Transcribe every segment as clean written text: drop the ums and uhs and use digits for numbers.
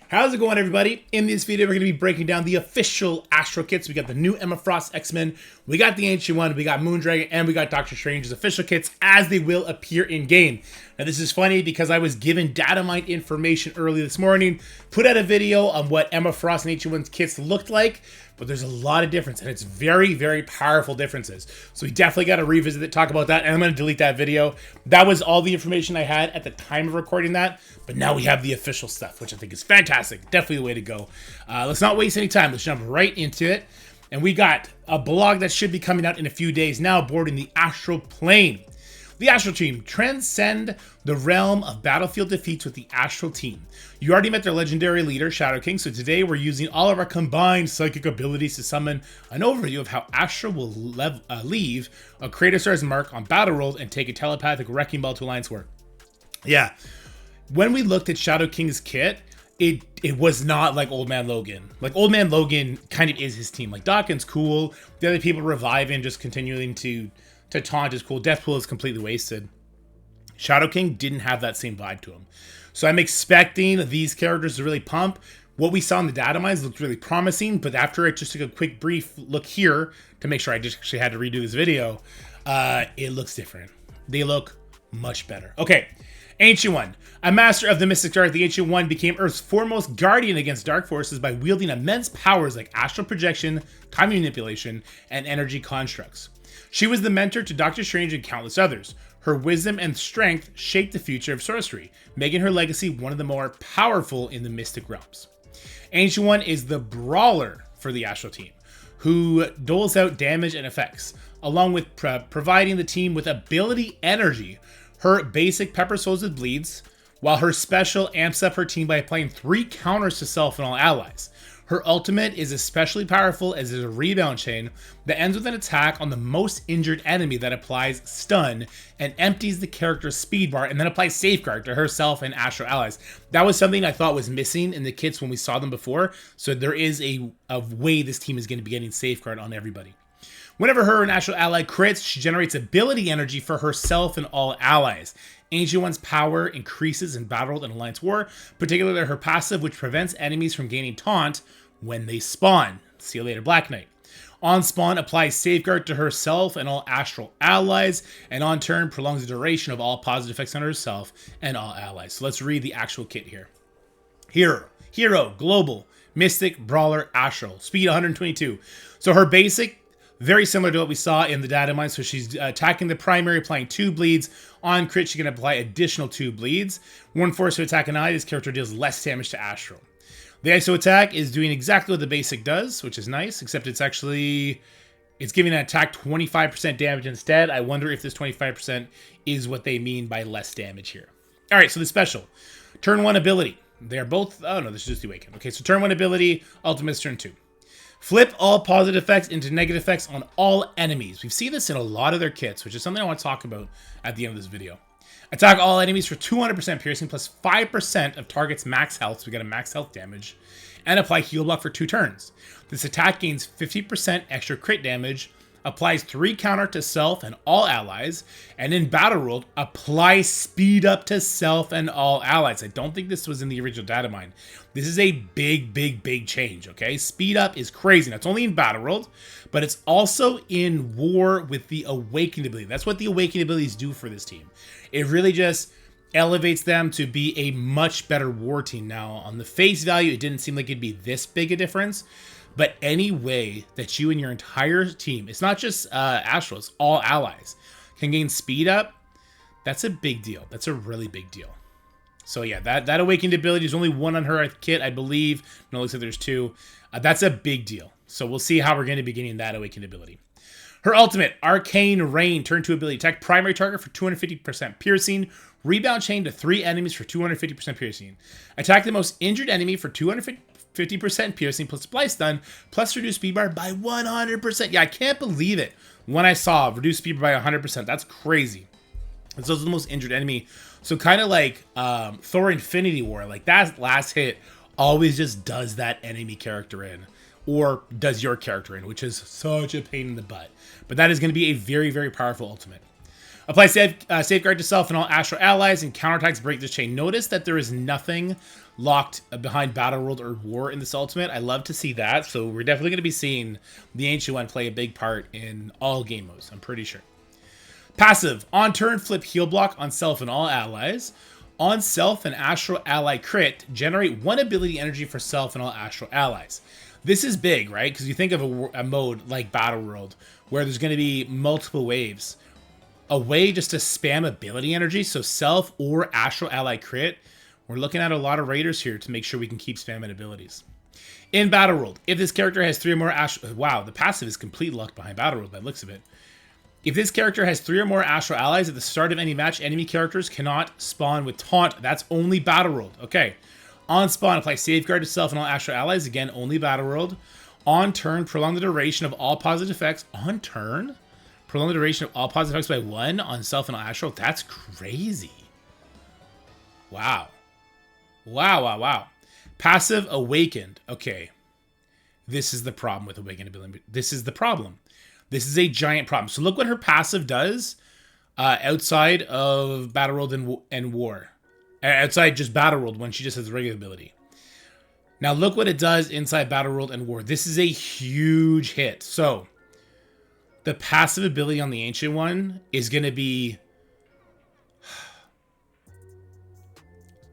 How's it going, everybody? In this video, we're going to be breaking down the official Astro kits. We got the new Emma Frost X-Men, we got the Ancient One, we got Moondragon, and we got Doctor Strange's official kits as they will appear in-game. Now, this is funny because I was given data mine information early this morning, put out a video on what Emma Frost and Ancient One's kits looked like, but there's a lot of difference, and it's very, very powerful differences. So we definitely got to revisit it, talk about that, and I'm going to delete that video. That was all the information I had at the time of recording that, but now we have the official stuff, which I think is fantastic. Definitely the way to go. Let's not waste any time. Let's jump right into it. And we got a blog that should be coming out in a few days now, boarding the Astral plane. The Astral team transcend the realm of battlefield defeats with the Astral team. You already met their legendary leader, Shadow King, so today we're using all of our combined psychic abilities to summon an overview of how Astral will leave a Kratos' mark on Battle World and take a telepathic wrecking ball to Alliance War. Yeah, when we looked at Shadow King's kit, it was not like Old Man Logan. Like, Old Man Logan kind of is his team. Like, Dawkins cool, the other people reviving, just continuing to taunt is cool. Deathpool is completely wasted. Shadow King didn't have that same vibe to him. So I'm expecting these characters to really pump. What we saw in the data mines looked really promising, but after I just took a quick brief look here to make sure I just actually had to redo this video, it looks different. They look much better. Okay, Ancient One. A master of the mystic dark, the Ancient One became Earth's foremost guardian against dark forces by wielding immense powers like astral projection, time manipulation, and energy constructs. She was the mentor to Doctor Strange and countless others. Her wisdom and strength shaped the future of sorcery, making her legacy one of the more powerful in the mystic realms. Ancient One is the brawler for the Astral team, who doles out damage and effects, along with providing the team with ability energy. Her basic Pepper Souls with bleeds, while her special amps up her team by applying 3 counters to self and all allies. Her ultimate is especially powerful as it is a rebound chain that ends with an attack on the most injured enemy that applies stun and empties the character's speed bar and then applies safeguard to herself and Astro allies. That was something I thought was missing in the kits when we saw them before, so there is a way this team is going to be getting safeguard on everybody. Whenever her and Astral ally crits, she generates ability energy for herself and all allies. Ancient One's power increases in Battle World and Alliance War, particularly her passive, which prevents enemies from gaining taunt when they spawn. See you later, Black Knight. On spawn, applies safeguard to herself and all Astral allies, and on turn, prolongs the duration of all positive effects on herself and all allies. So let's read the actual kit here. Hero, Global, Mystic, Brawler, Astral. Speed 122. So her basic, very similar to what we saw in the data mine. So she's attacking the primary, applying 2 bleeds. On crit, she can apply additional 2 bleeds. One force to attack an ally, this character deals less damage to Astral. The ISO attack is doing exactly what the basic does, which is nice, except it's giving an attack 25% damage instead. I wonder if this 25% is what they mean by less damage here. All right, so the special. Turn 1 ability. They're both, oh no, this is just the awaken. Okay, so turn 1 ability, ultimate's turn 2. Flip all positive effects into negative effects on all enemies. We've seen this in a lot of their kits, which is something I want to talk about at the end of this video. Attack all enemies for 200% piercing plus 5% of target's max health, so we get a max health damage, and apply heal block for 2 turns. This attack gains 50% extra crit damage, applies 3 counter to self and all allies, and in Battle World, apply speed up to self and all allies. I don't think this was in the original data mine. This is a big change, okay? Speed up is crazy. Now, it's only in Battle World, but it's also in War with the Awakened ability. That's what the Awakened abilities do for this team. It really just elevates them to be a much better war team. Now, on the face value, it didn't seem like it'd be this big a difference, but any way that you and your entire team, it's not just Astral, it's all allies, can gain speed up, that's a big deal. That's a really big deal. So yeah, that Awakened ability is only 1 on her kit, I believe. No, it looks like there's 2. That's a big deal. So we'll see how we're going to be getting that Awakened ability. Her ultimate, Arcane Rain, turn 2 ability. Attack primary target for 250% piercing. Rebound chain to 3 enemies for 250% piercing. Attack the most injured enemy for 250% piercing plus supply stun plus reduce speed bar by 100%. Yeah, I can't believe it when I saw reduce speed bar by 100%. That's crazy. It's also the most injured enemy. So kind of like Thor Infinity War, like that last hit always just does that enemy character in, or does your character in, which is such a pain in the butt. But that is going to be a very powerful ultimate. Apply safeguard to self and all Astral allies, and counterattacks break this chain. Notice that there is nothing locked behind Battle World or War in this ultimate. I love to see that. So we're definitely going to be seeing the Ancient One play a big part in all game modes, I'm pretty sure. Passive. On turn, flip heal block on self and all allies. On self and Astral ally crit, generate 1 ability energy for self and all Astral allies. This is big, right? Because you think of a mode like Battle World, where there's going to be multiple waves. A way just to spam ability energy, so self or Astral ally crit. We're looking at a lot of raiders here to make sure we can keep spamming abilities. In Battle World, if this character has 3 or more Astral... Wow, the passive is complete luck behind Battle World by the looks of it. If this character has 3 or more Astral allies at the start of any match, enemy characters cannot spawn with taunt. That's only Battle World. Okay. On spawn, apply Safeguard to self and all Astral allies. Again, only Battle World. On turn, prolong the duration of all positive effects. On turn, prolong the duration of all positive effects by 1 on self and all Astral. That's crazy. Wow. Wow. Passive Awakened. Okay. This is the problem with Awakened ability. This is the problem. This is a giant problem. So look what her passive does outside of Battle World and War. Outside just Battle World when she just has the regular ability. Now look what it does inside Battle World and War. This is a huge hit. So the passive ability on the Ancient One is going to be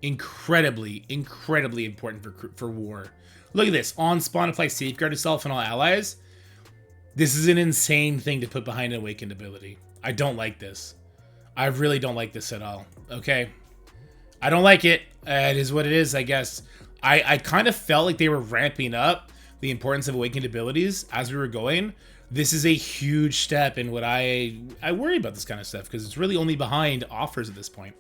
incredibly important for War. Look at this. On spawn, apply Safeguard to self and all allies. This is an insane thing to put behind an Awakened ability. I don't like this. I really don't like this at all. Okay. I don't like it. It is what it is, I guess. I kind of felt like they were ramping up the importance of Awakened abilities as we were going. This is a huge step in what I worry about this kind of stuff because it's really only behind offers at this point.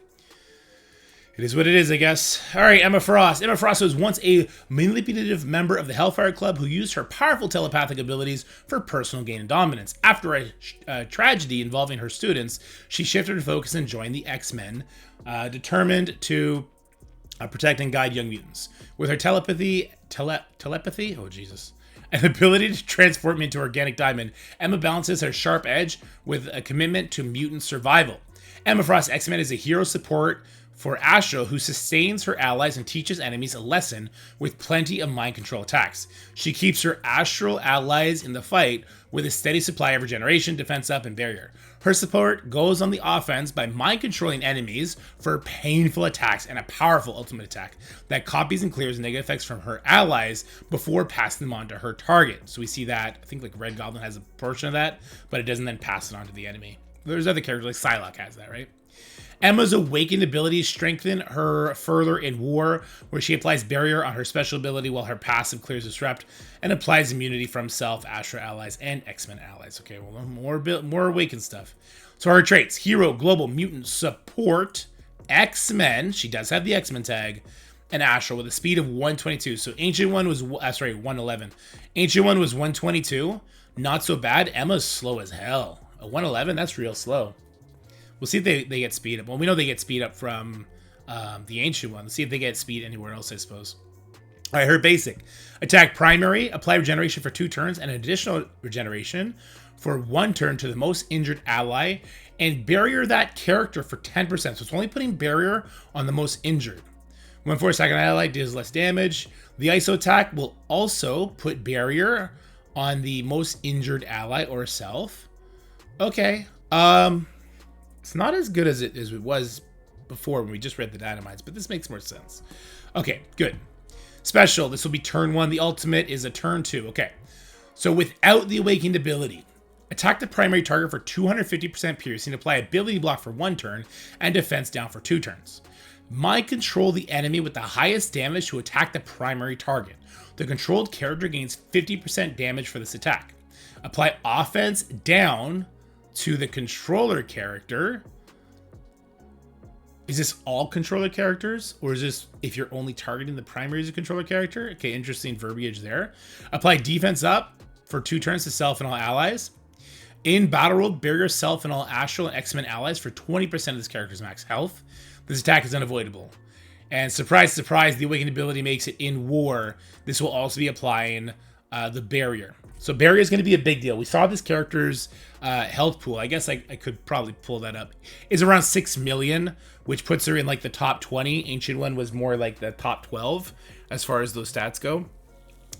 It is what it is, I guess. All right, Emma Frost. Emma Frost was once a manipulative member of the Hellfire Club who used her powerful telepathic abilities for personal gain and dominance. After a tragedy involving her students, she shifted her focus and joined the X-Men, determined to protect and guide young mutants. With her telepathy, oh Jesus, an ability to transform into organic diamond, Emma balances her sharp edge with a commitment to mutant survival. Emma Frost X-Men is a hero support for Astro, who sustains her allies and teaches enemies a lesson with plenty of mind control attacks. She keeps her Astral allies in the fight with a steady supply of regeneration, defense up, and barrier. Her support goes on the offense by mind controlling enemies for painful attacks and a powerful ultimate attack that copies and clears negative effects from her allies before passing them on to her target. So we see that, I think like Red Goblin has a portion of that, but it doesn't then pass it on to the enemy. There's other characters like Psylocke has that, right? Emma's Awakened abilities strengthen her further in War, where she applies Barrier on her special ability while her passive clears Disrupt and applies immunity from self, Astral allies, and X-Men allies. Okay, well, more Awakened stuff. So her traits: Hero, Global, Mutant, Support, X-Men. She does have the X-Men tag. And Astral with a speed of 122. So Ancient One was, 111. Ancient One was 122. Not so bad. Emma's slow as hell. A 111, that's real slow. We'll see if they get speed up. Well, we know they get speed up from the Ancient One. Let's see if they get speed anywhere else, I suppose. All right, her basic. Attack primary, apply regeneration for 2 turns, and additional regeneration for 1 turn to the most injured ally, and barrier that character for 10%. So it's only putting barrier on the most injured. When for a second ally deals less damage. The ISO attack will also put barrier on the most injured ally or self. Okay. It's not as good as it was before when we just read the dynamites, but this makes more sense. Okay, good. Special, this will be turn 1. The ultimate is a turn 2. Okay. So without the Awakened ability, attack the primary target for 250% piercing, apply ability block for 1 turn, and defense down for 2 turns. Mind control the enemy with the highest damage to attack the primary target. The controlled character gains 50% damage for this attack. Apply offense down to the controller character. Is this all controller characters? Or is this if you're only targeting the primary as a controller character? Okay, interesting verbiage there. Apply defense up for 2 turns to self and all allies. In Battle World, barrier self and all Astral and X-Men allies for 20% of this character's max health. This attack is unavoidable. And surprise, surprise, the Awakened ability makes it in War. This will also be applying the barrier. So barrier is going to be a big deal. We saw this character's health pool. I guess I could probably pull that up. Is around 6 million, which puts her in like the top 20. Ancient One was more like the top 12 as far as those stats go.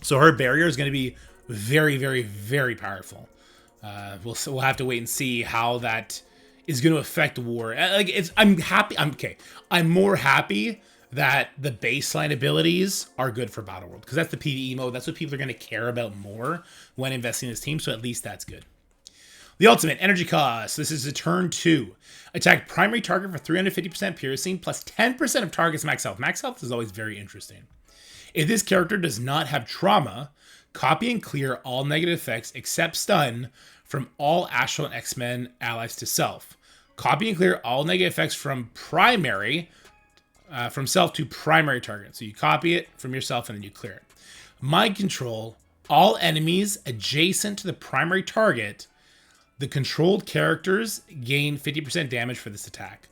So her barrier is going to be very, very, very powerful. We'll have to wait and see how that is going to affect war. I'm happy. I'm more happy that the baseline abilities are good for Battle World, because that's the PvE mode. That's what people are going to care about more when investing in this team. So at least that's good. The ultimate energy cost. This is a turn 2. Attack primary target for 350% piercing plus 10% of target's max health. Max health is always very interesting. If this character does not have trauma, copy and clear all negative effects except stun from all Astral and X-Men allies to self. Copy and clear all negative effects from self to primary target. So you copy it from yourself and then you clear it. Mind control. All enemies adjacent to the primary target, the controlled characters gain 50% damage for this attack.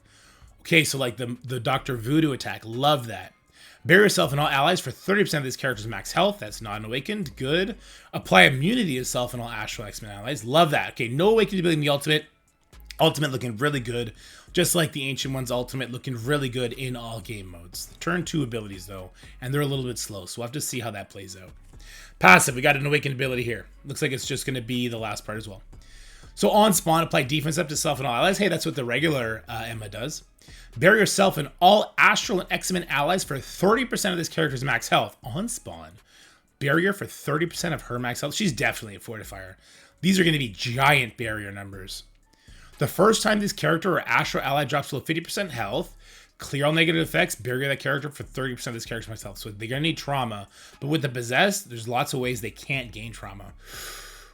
Okay, so like the Dr. Voodoo attack. Love that. Bury yourself and all allies for 30% of this character's max health. That's not an awakened. Good. Apply immunity to self and all Astral X-Men allies. Love that. Okay, no awakened ability in the ultimate. Ultimate looking really good. Just like the Ancient One's ultimate looking really good in all game modes. The turn 2 abilities though, and they're a little bit slow, so we'll have to see how that plays out. Passive, we got an awakened ability here. Looks like it's just going to be the last part as well. So on spawn, apply defense up to self and all allies. Hey, that's what the regular Emma does. Bury yourself and all Astral and X-Men allies for 30% of this character's max health. On spawn, barrier for 30% of her max health. She's definitely a fortifier. These are going to be giant barrier numbers. The first time this character or Astral ally drops below 50% health, clear all negative effects, barrier that character for 30% of this character's max health. So they're going to need trauma. But with the possessed, there's lots of ways they can't gain trauma.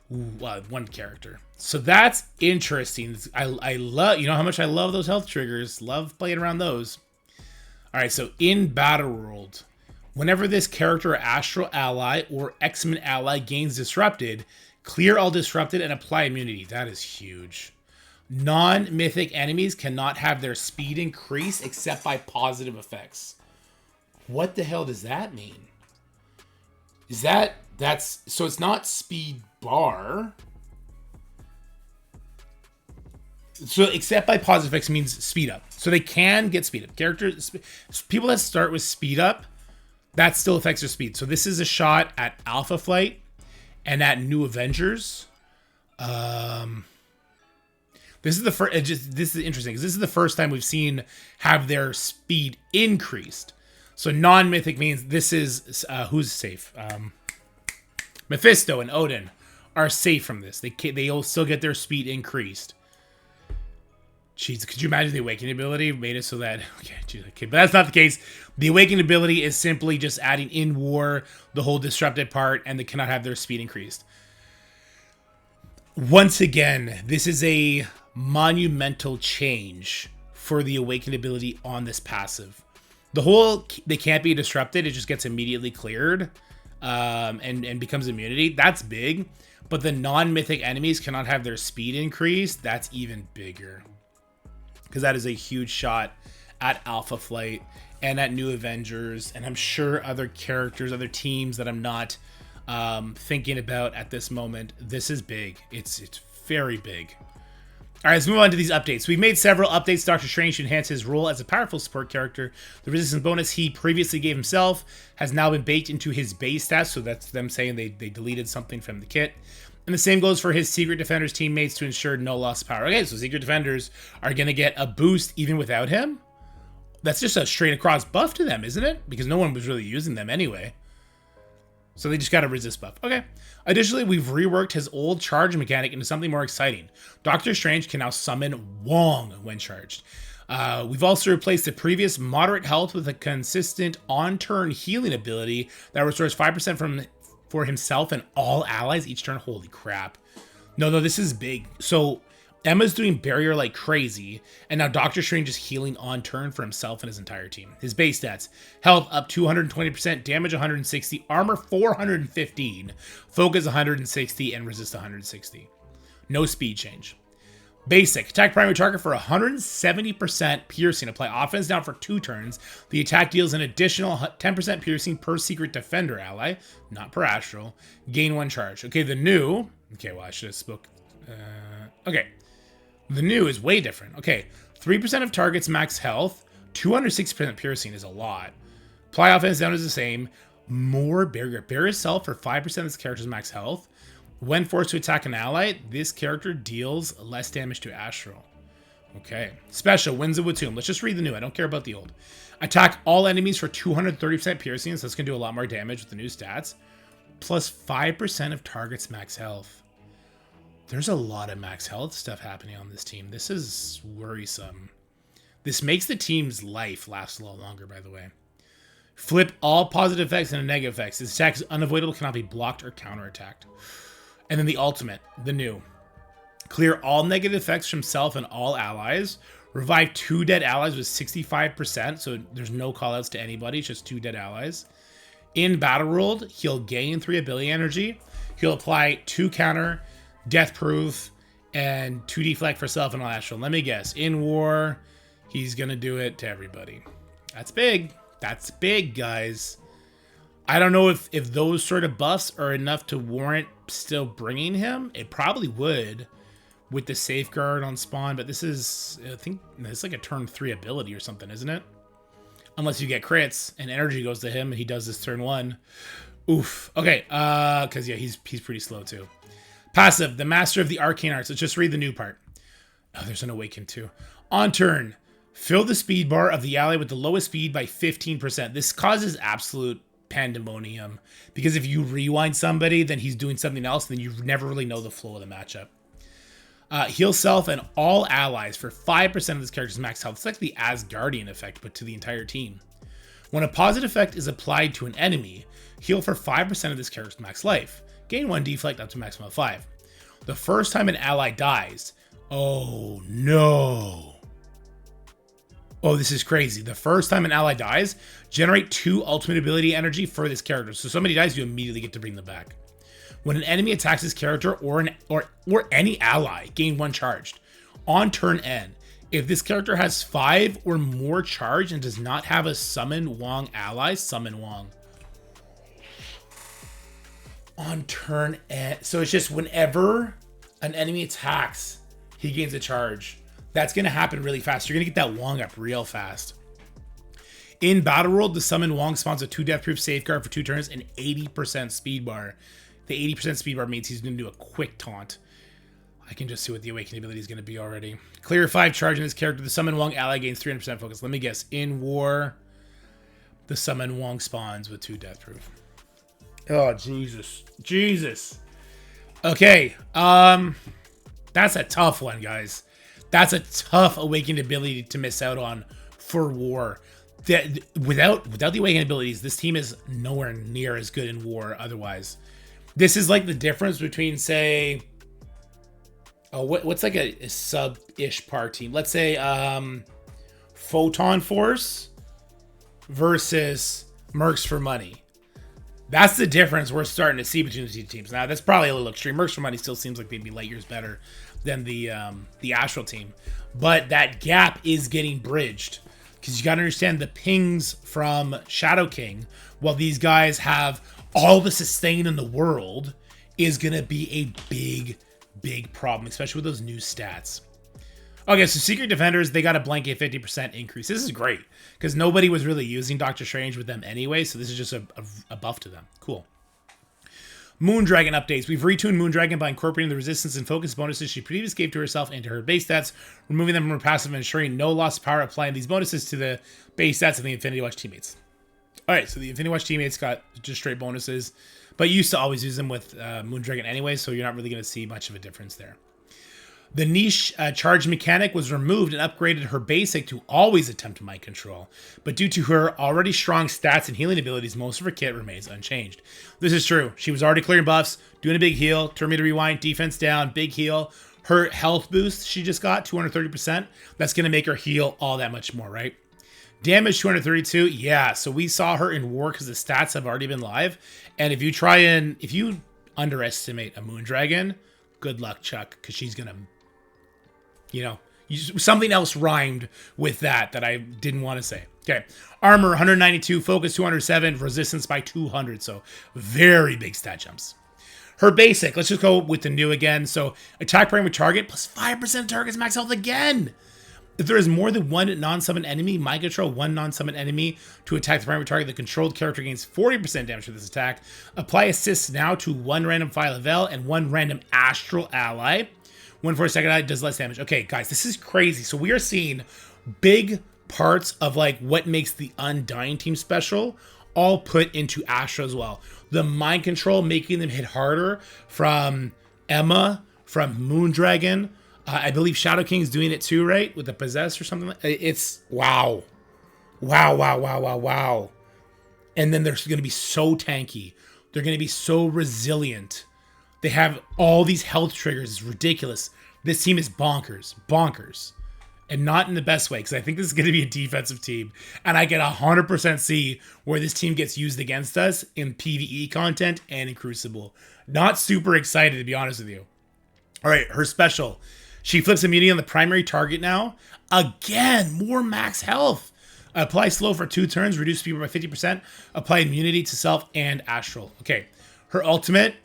One character. So that's interesting. I love, you know how much I love those health triggers. Love playing around those. All right, so in Battle World, whenever this character or Astral ally or X-Men ally gains disrupted, clear all disrupted and apply immunity. That is huge. Non-mythic enemies cannot have their speed increase except by positive effects. What the hell does that mean? So it's not speed bar. So except by positive effects means speed up. So they can get speed up. People that start with speed up, that still affects their speed. So this is a shot at Alpha Flight and at New Avengers. This is the first. This is interesting because this is the first time we've seen have their speed increased. So non-mythic means this is who's safe. Mephisto and Odin are safe from this. They'll still get their speed increased. Jeez, could you imagine the awakening ability made it so that okay, but that's not the case. The awakening ability is simply just adding in war the whole disrupted part, and they cannot have their speed increased. Once again, this is a monumental change for the awakened ability on this passive. The whole they can't be disrupted, it just gets immediately cleared and becomes immunity. That's big. But the non-mythic enemies cannot have their speed increased. That's even bigger. Because that is a huge shot at Alpha Flight and at New Avengers. And I'm sure other characters, other teams that I'm not thinking about at this moment. This is big. It's very big. All right, let's move on to these updates. We've made several updates to Doctor Strange to enhance his role as a powerful support character. The resistance bonus he previously gave himself has now been baked into his base stats, so that's them saying they deleted something from the kit. And the same goes for his Secret Defenders teammates to ensure no loss of power. Okay, so Secret Defenders are going to get a boost even without him? That's just a straight across buff to them, isn't it? Because no one was really using them anyway. So they just got a resist buff. Okay. Additionally, we've reworked his old charge mechanic into something more exciting. Doctor Strange can now summon Wong when charged. We've also replaced the previous moderate health with a consistent on-turn healing ability that restores 5% for himself and all allies each turn. Holy crap. No, this is big. So Emma's doing barrier like crazy, and now Doctor Strange is healing on turn for himself and his entire team. His base stats: health up 220%, damage 160, armor 415, focus 160, and resist 160. No speed change. Basic. Attack primary target for 170% piercing. Apply offense down for 2 turns. The attack deals an additional 10% piercing per secret defender ally, not per astral. Gain 1 charge. Okay, the new... Okay, well, I should have spoke... okay. The new is way different. Okay, 3% of targets max health. 260% piercing is a lot. Apply offense down is the same. More barrier. Barrier itself for 5% of this character's max health. When forced to attack an ally, this character deals less damage to Astral. Okay. Special, Winds of Watum. Let's just read the new. I don't care about the old. Attack all enemies for 230% piercing, so that's going to do a lot more damage with the new stats. Plus 5% of target's max health. There's a lot of max health stuff happening on this team. This is worrisome. This makes the team's life last a lot longer, by the way. Flip all positive effects into negative effects. This attack is unavoidable, cannot be blocked or counterattacked. And then the ultimate, the new. Clear all negative effects from self and all allies. Revive 2 dead allies with 65%, so there's no callouts to anybody, it's just 2 dead allies. In Battle World, he'll gain 3 ability energy. He'll apply 2 counter, death proof, and 2 deflect for self and all astral. Let me guess, in war, he's gonna do it to everybody. That's big. That's big, guys. I don't know if those sort of buffs are enough to warrant still bringing him. It probably would with the safeguard on spawn, but this is, I think, it's like a turn 3 ability or something, isn't it? Unless you get crits and energy goes to him and he does this turn 1. Oof. Okay, because yeah, he's pretty slow too. Passive, the Master of the Arcane Arts. Let's just read the new part. Oh, there's an Awaken too. On turn, fill the speed bar of the ally with the lowest speed by 15%. This causes absolute pandemonium, because if you rewind somebody, then he's doing something else, then you never really know the flow of the matchup. Heal self and all allies for 5% of this character's max health. It's like the Asgardian effect, but to the entire team. When a positive effect is applied to an enemy, heal for 5% of this character's max life. Gain 1 deflect up to a maximum of 5. The first time an ally dies, oh no. Oh, this is crazy. The first time an ally dies, generate 2 ultimate ability energy for this character. So somebody dies, you immediately get to bring them back. When an enemy attacks this character or any ally, gain 1 charged. On turn end, if this character has 5 or more charge and does not have a summon Wong ally, summon Wong. On turn end. So it's just whenever an enemy attacks, he gains a charge. That's going to happen really fast. You're going to get that Wong up real fast. In Battle World, the summon Wong spawns a 2 death-proof safeguard for 2 turns and 80% speed bar. The 80% speed bar means he's going to do a quick taunt. I can just see what the Awakening ability is going to be already. Clear 5 charge in this character. The summon Wong ally gains 300% focus. Let me guess. In war, the summon Wong spawns with 2 death-proof. Oh, Jesus. Jesus. Okay. That's a tough one, guys. That's a tough Awakened ability to miss out on for war. Without the Awakened abilities, this team is nowhere near as good in war otherwise. This is like the difference between, say... Oh, what's like a sub-ish par team? Let's say Photon Force versus Mercs for Money. That's the difference we're starting to see between the two teams. Now, that's probably a little extreme. Mercs for Money still seems like they'd be light years better than the Astral team. But that gap is getting bridged. Because you got to understand the pings from Shadow King, while these guys have all the sustain in the world, is going to be a big problem, especially with those new stats. Okay, so Secret Defenders, they got a blanket 50% increase. This is great, because nobody was really using Doctor Strange with them anyway, so this is just a buff to them. Cool. Moondragon updates. We've retuned Moondragon by incorporating the resistance and focus bonuses she previously gave to herself into her base stats, removing them from her passive and ensuring no loss of power, applying these bonuses to the base stats of the Infinity Watch teammates. Alright, so the Infinity Watch teammates got just straight bonuses, but you used to always use them with Moondragon anyway, so you're not really going to see much of a difference there. The niche charge mechanic was removed and upgraded her basic to always attempt mind control, but due to her already strong stats and healing abilities, most of her kit remains unchanged. This is true. She was already clearing buffs, doing a big heal, turn me to rewind, defense down, big heal. Her health boost she just got, 230%, that's going to make her heal all that much more, right? Damage 232, yeah, so we saw her in war because the stats have already been live, and if you underestimate a Moondragon, good luck, Chuck, because she's going to you know, something else rhymed with that I didn't want to say. Okay. Armor 192, focus 207, resistance by 200. So very big stat jumps. Her basic, let's just go with the new again. So attack primary target plus 5% targets max health again. If there is more than one non-summon enemy, mind control one non-summon enemy to attack the primary target, the controlled character gains 40% damage to this attack. Apply assists now to one random Phyla-Vell and one random Astral ally. One for a second ally does less damage. Okay, guys, this is crazy. So we are seeing big parts of like what makes the Undying team special all put into Astro as well. The mind control making them hit harder from Emma, from Moondragon. I believe Shadow King's doing it too, right? With the Possess or something. It's wow. Wow, wow, wow, wow, wow. And then they're going to be so tanky. They're going to be so resilient. They have all these health triggers. It's ridiculous. This team is bonkers. Bonkers. And not in the best way, because I think this is going to be a defensive team. And I can 100% see where this team gets used against us in PvE content and in Crucible. Not super excited, to be honest with you. All right, her special. She flips immunity on the primary target now. Again, more max health. Apply slow for 2 turns, reduce speed by 50%. Apply immunity to self and Astral. Okay, her ultimate,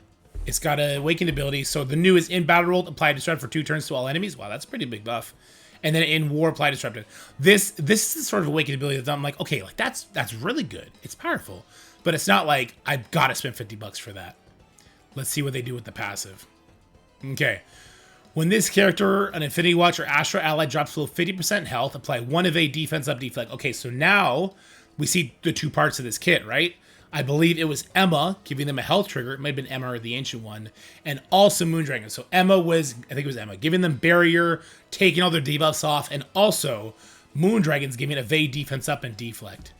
it's got a awakened ability. So the new is in battle roll, apply disrupt for 2 turns to all enemies. Wow, that's a pretty big buff. And then in war, apply disrupted. This is the sort of awakened ability that I'm like, okay, like that's really good. It's powerful, but it's not like I've got to spend $50 for that. Let's see what they do with the passive. Okay. When this character, an Infinity Watch or Astro ally, drops below 50% health, apply 1 evade, defense up, deflect. Okay, so now we see the 2 parts of this kit, right? I believe it was Emma giving them a health trigger. It might have been Emma or the Ancient One. And also Moondragon. So Emma was, I think it was Emma, giving them barrier, taking all their debuffs off. And also Moondragon's giving evade, defense up, and deflect.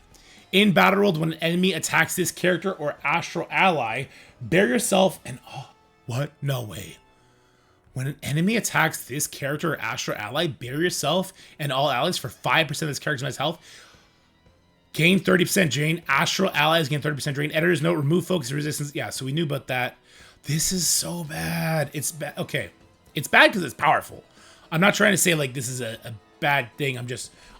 In Battle World, when an enemy attacks this character or Astro ally, bear yourself and... Oh, what? No way. When an enemy attacks this character or Astro ally, bear yourself and all allies for 5% of this character's max health. Gain 30% drain. Astral allies gain 30% drain. Editor's note, remove focus and resistance. Yeah, so we knew about that. This is so bad. It's bad. Okay. It's bad because it's powerful. I'm not trying to say like this is a bad thing.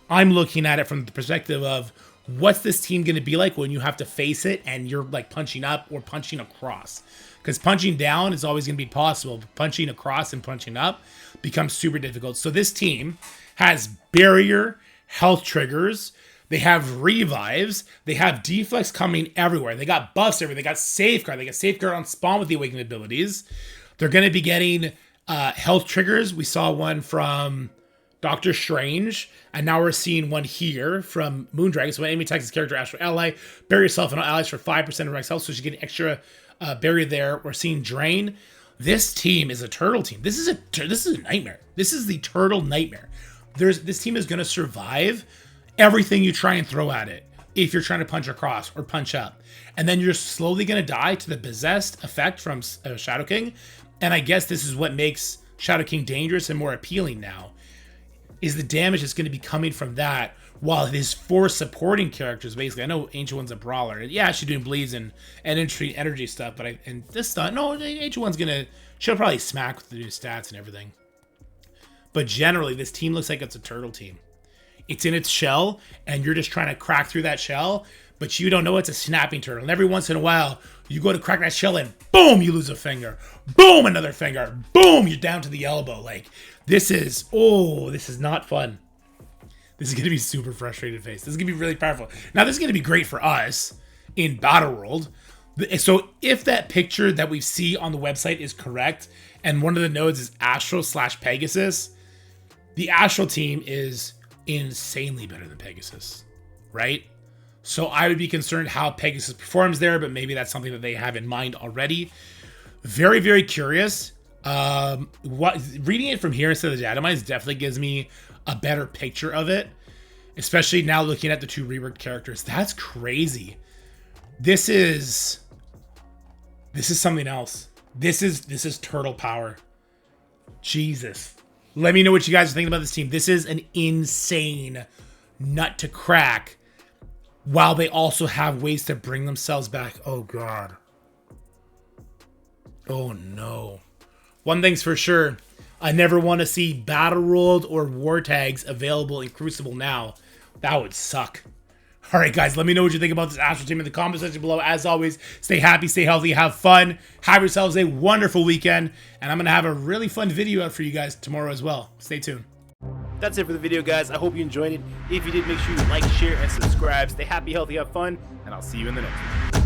I'm looking at it from the perspective of what's this team going to be like when you have to face it and you're like punching up or punching across. Because punching down is always going to be possible. But punching across and punching up becomes super difficult. So this team has barrier, health triggers. They have revives. They have deflects coming everywhere. They got buffs everywhere. They got safeguard. They got safeguard on spawn with the awakened abilities. They're going to be getting health triggers. We saw one from Doctor Strange. And now we're seeing one here from Moondragon. So when enemy attacks this character, Astral ally, bury yourself and all allies for 5% of max health. So she's getting extra barrier there. We're seeing drain. This team is a turtle team. This is a nightmare. This is the turtle nightmare. This team is going to survive everything you try and throw at it if you're trying to punch across or punch up. And then you're slowly going to die to the possessed effect from Shadow King. And I guess this is what makes Shadow King dangerous and more appealing now, is the damage that's going to be coming from that, while his 4 supporting characters, basically, I know Ancient One's a brawler. Yeah, she's doing bleeds and energy stuff, but this stuff, no, Ancient One's she'll probably smack with the new stats and everything. But generally, this team looks like it's a turtle team. It's in its shell, and you're just trying to crack through that shell, but you don't know it's a snapping turtle. And every once in a while, you go to crack that shell, and boom, you lose a finger. Boom, another finger. Boom, you're down to the elbow. Like, this is not fun. This is going to be super frustrated face. This is going to be really powerful. Now, this is going to be great for us in Battle World. So if that picture that we see on the website is correct, and one of the nodes is Astral/Pegasus, the Astral team is insanely better than Pegasus, right? So I would be concerned how Pegasus performs there, but maybe that's something that they have in mind already. Very, very curious. Reading it from here instead of the data mines definitely gives me a better picture of it, especially now looking at the 2 reworked characters. That's crazy. This is something else. This is turtle power. Jesus. Let me know what you guys are thinking about this team. This is an insane nut to crack, while they also have ways to bring themselves back. Oh God. Oh no. One thing's for sure. I never want to see Battle World or War Tags available in Crucible now. That would suck. Alright guys, let me know what you think about this Astral team in the comment section below. As always, stay happy, stay healthy, have fun, have yourselves a wonderful weekend, and I'm going to have a really fun video out for you guys tomorrow as well. Stay tuned. That's it for the video, guys. I hope you enjoyed it. If you did, make sure you like, share, and subscribe. Stay happy, healthy, have fun, and I'll see you in the next one.